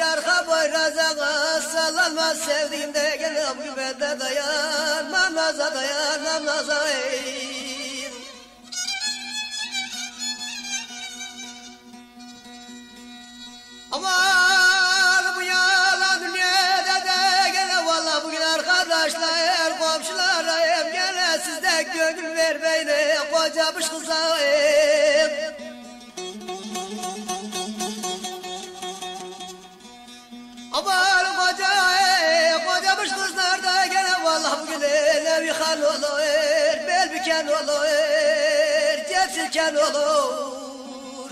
arka boyrazana sallanmaz sevdiğimde gene bu bende dayanmam naza dayanmam naza Aman bu yalan dünyada da gene valla bugün arkadaşlar komşulara hep gene sizde gönül vermeyle kocamış kıza Aman kocamış kızlar da gene valla bugün nevi hal olur bel büken olur tepsilken olur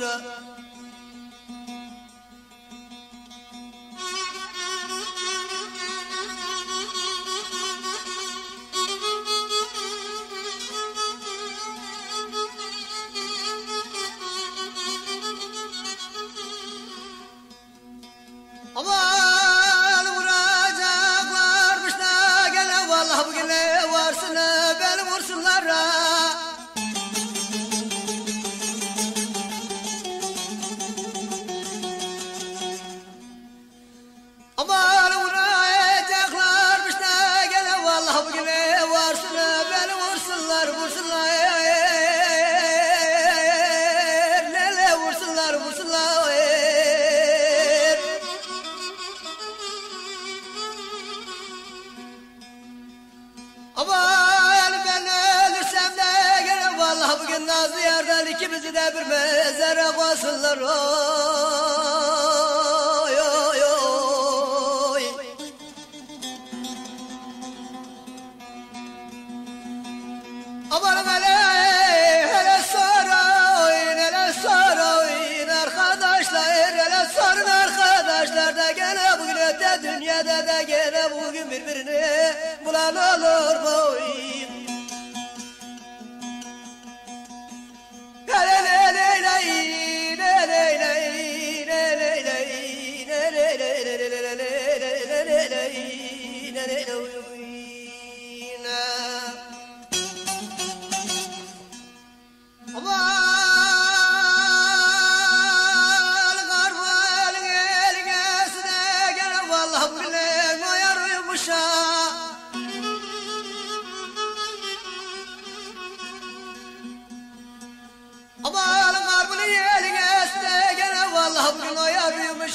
Aman vuracaklarmış da gene vallahi bugün varsın beni vursunlar Aman vuracaklarmış da gene vallahi bugün varsın beni vursunlar vursunlar Lele vursunlar vursunlar Aman ben ölürsem de gene vallahi bugün nazlı yerden ikimizi de bir mezara koysunlar oy oy oy Aman hele sorun arkadaşlar hele sorun arkadaşlar da gene bugün öte dünyada da gene bugün birbirini bulan olur boy Aman karbını eline iste gene vallahi bugün ayarıymış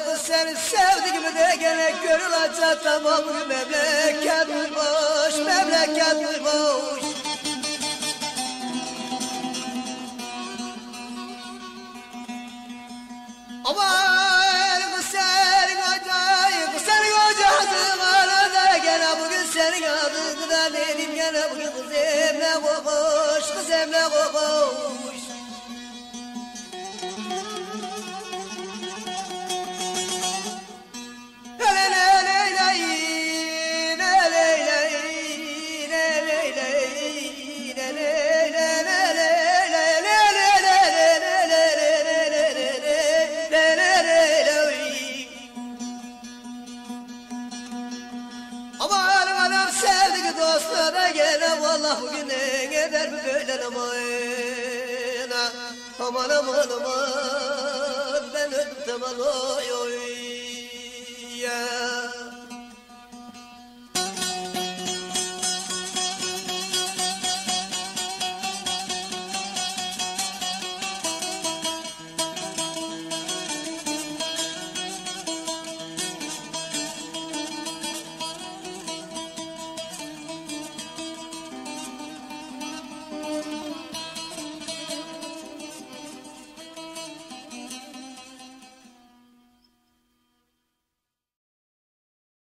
Kız seni sevdiğimi de gene gönül açar tamam memleket uymuş memleket uymuş Aman kız senin acayip kız senin ocağın arada gene bugün senin adını da dedim gene bugün kız emle kokuş kız emle kokuş Aman adam sevdik dostlara gene vallahi bugün ne eder mi böyle aman aman aman aman ben öldüm aman oy oy